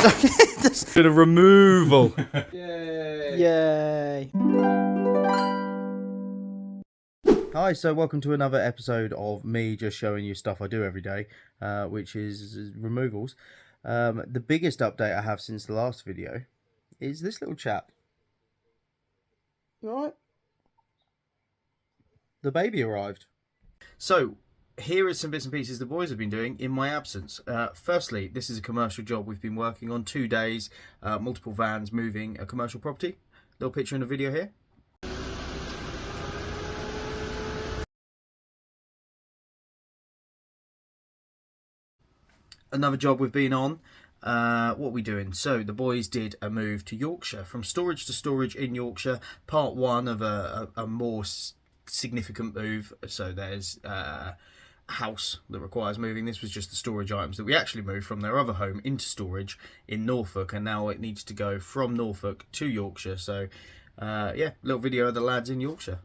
Bit of removal. Yay! Yay! Hi, so welcome to another episode of me just showing you stuff I do every day, which is removals. The biggest update I have since the last video is this little chap. You alright? The baby arrived. So, here is some bits and pieces the boys have been doing in my absence. Firstly, this is a commercial job we've been working on 2 days, multiple vans moving a commercial property. Little picture in the video here. Another job we've been on. What are we doing? So the boys did a move to Yorkshire, from storage to storage in Yorkshire. Part one of a more significant move. So there's a house that requires moving. This was just the storage items that we actually moved from their other home into storage in Norfolk, and now it needs to go from Norfolk to Yorkshire. So yeah, little video of the lads in Yorkshire.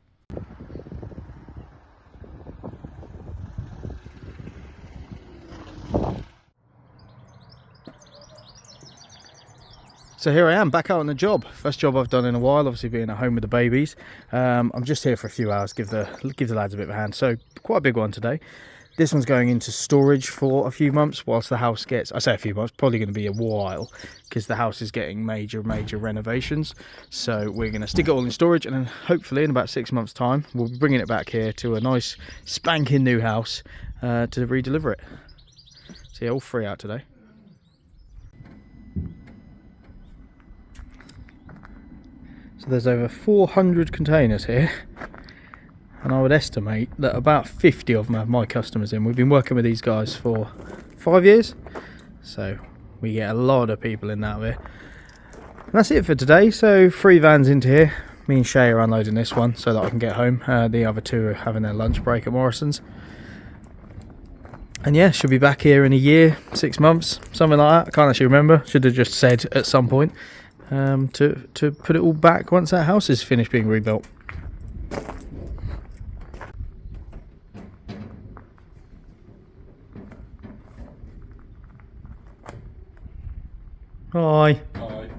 So here I am, back out on the job. First job I've done in a while, obviously being at home with the babies. I'm just here for a few hours, give the lads a bit of a hand. So quite a big one today. This one's going into storage for a few months whilst the house gets, I say a few months, probably going to be a while, because the house is getting major renovations. So we're going to stick it all in storage, and then hopefully in about 6 months time, we'll be bringing it back here to a nice spanking new house to re-deliver it. So yeah, all three out today. So there's over 400 containers here, and I would estimate that about 50 of them have my customers in. We've been working with these guys for 5 years, so we get a lot of people in that way. And that's it for today. So 3 vans into here. Me and Shay are unloading this one so that I can get home. The other 2 are having their lunch break at Morrison's. And yeah, should be back here in a year, 6 months, something like that. I can't actually remember. Should have just said at some point. To put it all back once that house is finished being rebuilt. Hi. Hi.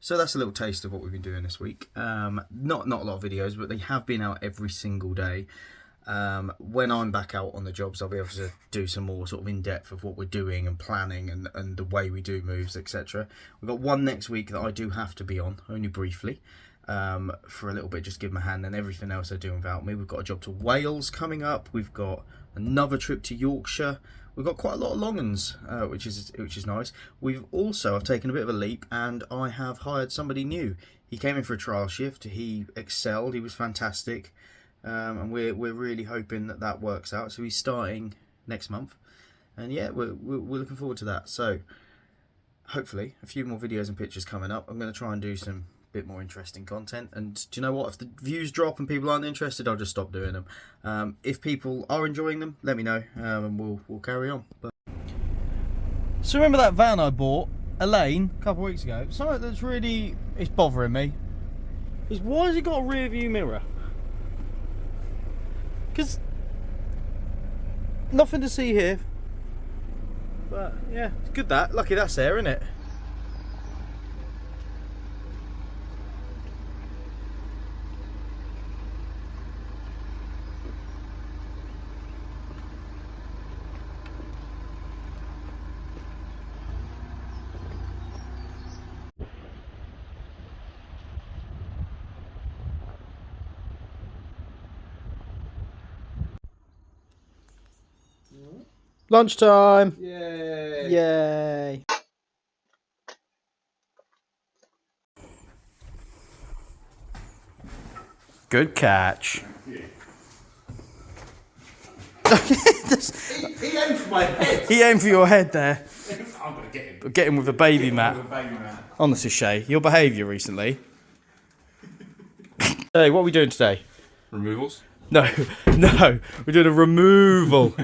So that's a little taste of what we've been doing this week. Not a lot of videos, but they have been out every single day. When I'm back out on the jobs, I'll be able to do some more sort of in-depth of what we're doing and planning and the way we do moves, etc. We've got one next week that I do have to be on, only briefly, for a little bit, just give them a hand, and everything else they're doing without me. We've got a job to Wales coming up. We've got another trip to Yorkshire. We've got quite a lot of long-uns, which is nice. I've taken a bit of a leap, and I have hired somebody new. He came in for a trial shift. He excelled. He was fantastic. And we're really hoping that works out. So he's starting next month, and yeah, we're looking forward to that. So hopefully a few more videos and pictures coming up. I'm going to try and do some bit more interesting content, and do you know what, if the views drop and people aren't interested, I'll just stop doing them. If people are enjoying them, let me know, and we'll carry on. So remember that van I bought, Elaine, a couple of weeks ago? Something that's really is bothering me is, why has it got a rear view mirror? Because nothing to see here, but yeah, it's good that. Lucky that's there, isn't it? Lunchtime! Yay! Yay! Good catch. He aimed for my head. He aimed for your head there. I'm gonna get him. Get him with a baby mat. With a baby mat. Honestly, Shay, your behaviour recently. Hey, what are we doing today? Removals? No, we're doing a removal.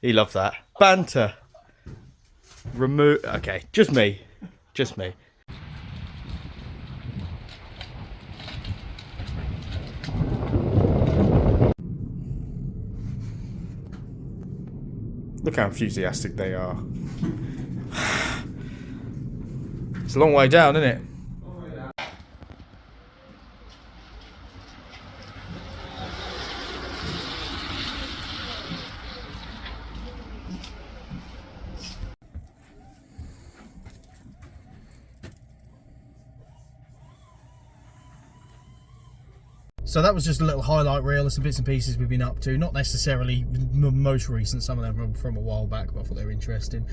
He loved that. Banter. Okay, just me. Look how enthusiastic they are. It's a long way down, isn't it? So that was just a little highlight reel of some bits and pieces we've been up to. Not necessarily most recent, some of them from a while back, but I thought they were interesting.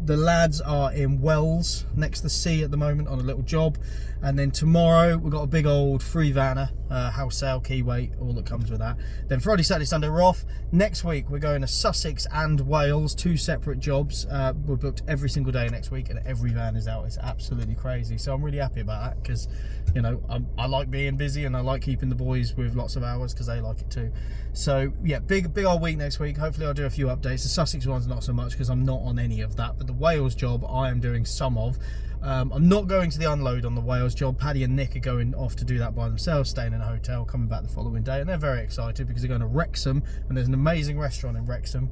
The lads are in Wells, next to the sea at the moment, on a little job. And then tomorrow, we've got a big old free vanner, house sale, key weight, all that comes with that. Then Friday, Saturday, Sunday, we're off. Next week, we're going to Sussex and Wales, 2 separate jobs. We're booked every single day next week, and every van is out. It's absolutely crazy. So I'm really happy about that, because, you know, I like being busy, and I like keeping the boys with lots of hours, because they like it too. So, yeah, big old week next week. Hopefully I'll do a few updates. The Sussex one's not so much, because I'm not on any of that. But the Wales job, I am doing some of. I'm not going to the unload on the Wales job. Paddy and Nick are going off to do that by themselves, staying in a hotel, coming back the following day, and they're very excited because they're going to Wrexham, and there's an amazing restaurant in Wrexham,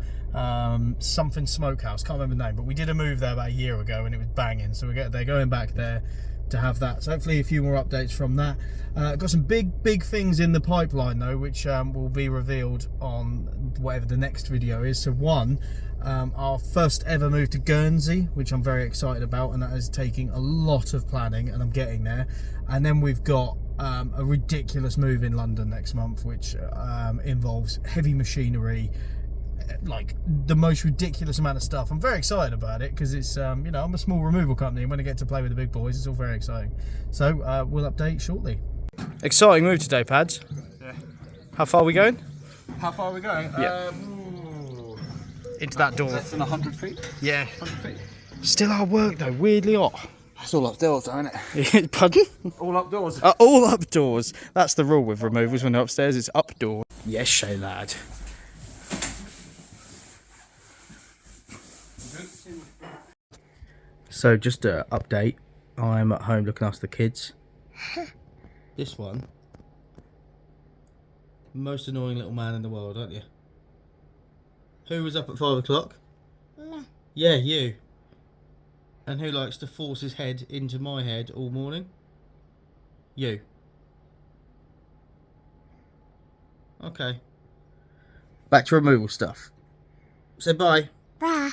something smokehouse, can't remember the name, but we did a move there about a year ago and it was banging, so they're going back there to have that. So hopefully a few more updates from that. Got some big things in the pipeline though, which will be revealed on whatever the next video is. So one, our first ever move to Guernsey, which I'm very excited about, and that is taking a lot of planning, and I'm getting there. And then we've got a ridiculous move in London next month, which involves heavy machinery, like the most ridiculous amount of stuff. I'm very excited about it because it's you know, I'm a small removal company, and when I get to play with the big boys, it's all very exciting. So we'll update shortly. Exciting move today, Pads. Yeah. How far are we going? How far are we going? Yeah. Into that door. Less than 100 feet? Yeah. 100 feet. Still hard work though, weirdly hot. That's all upstairs, isn't it? Pardon? All updoors. All up doors. That's the rule with removals when they're upstairs, it's up door. Yes, Shay lad. So just an update, I'm at home looking after the kids. This one, most annoying little man in the world, aren't you? Who was up at 5 o'clock? Yeah, you. And who likes to force his head into my head all morning? You. Okay. Back to removal stuff. Say bye. Bye.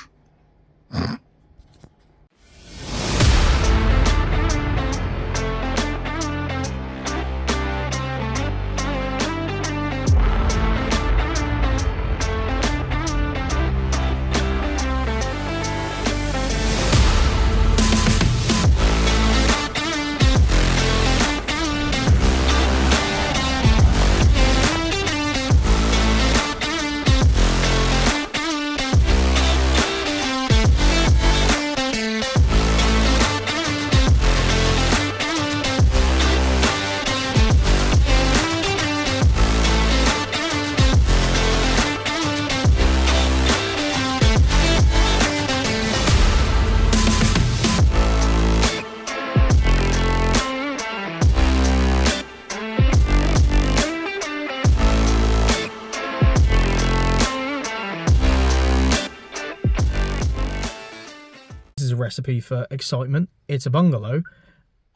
Recipe for excitement. It's a bungalow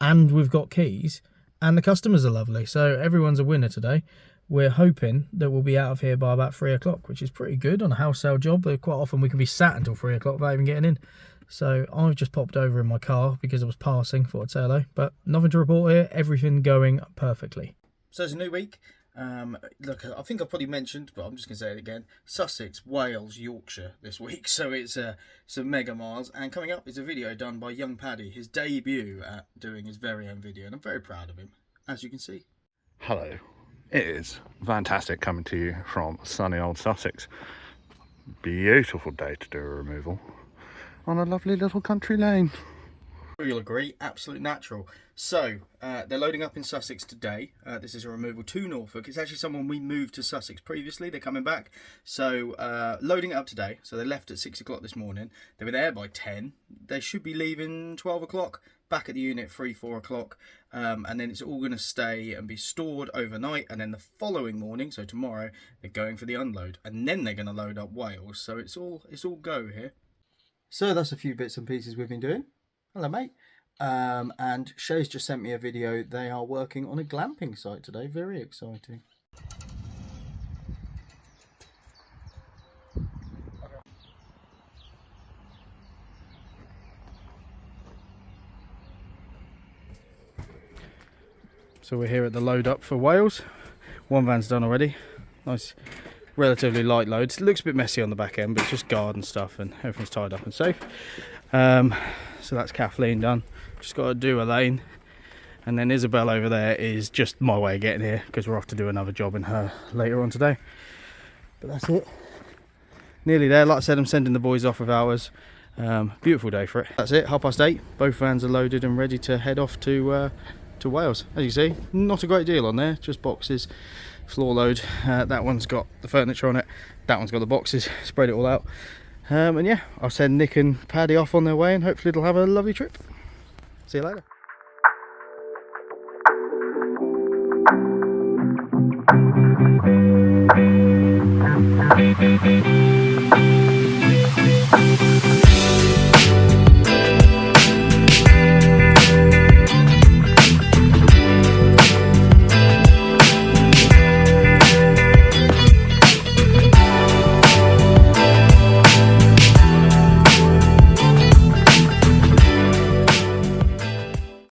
and we've got keys and the customers are lovely, so everyone's a winner today. We're hoping that we'll be out of here by about 3 o'clock, which is pretty good on a house sale job. Quite often we can be sat until 3 o'clock without even getting in. So I've just popped over in my car because I was passing, thought I'd say hello, but nothing to report here, everything going perfectly. So it's a new week. Look, I think I've probably mentioned, but I'm just going to say it again. Sussex, Wales, Yorkshire this week. So it's some mega miles. And coming up is a video done by young Paddy, his debut at doing his very own video. And I'm very proud of him, as you can see. Hello, it is Vantastic coming to you from sunny old Sussex. Beautiful day to do a removal on a lovely little country lane. You'll agree, absolute natural. So, they're loading up in Sussex today. This is a removal to Norfolk. It's actually someone we moved to Sussex previously. They're coming back. So, loading it up today. So, they left at 6 o'clock this morning. They were there by 10. They should be leaving 12 o'clock. Back at the unit 3-4 o'clock. And then it's all going to stay and be stored overnight. And then the following morning, so tomorrow, they're going for the unload. And then they're going to load up Wales. So, it's all go here. So, that's a few bits and pieces we've been doing. Hello, mate. And Shay's just sent me a video. They are working on a glamping site today. Very exciting. So we're here at the load up for Wales. One van's done already. Nice, relatively light load. It looks a bit messy on the back end, but it's just garden stuff and everything's tied up and safe. So that's Kathleen done. Just got to do a lane. And then Isabel over there is just my way of getting here because we're off to do another job in her later on today. But that's it. Nearly there. Like I said, I'm sending the boys off with ours. Beautiful day for it. That's it. 8:30. Both vans are loaded and ready to head off to Wales. As you see, not a great deal on there, just boxes, floor load. That one's got the furniture on it, that one's got the boxes, spread it all out. And yeah, I'll send Nick and Paddy off on their way and hopefully they'll have a lovely trip. See you later.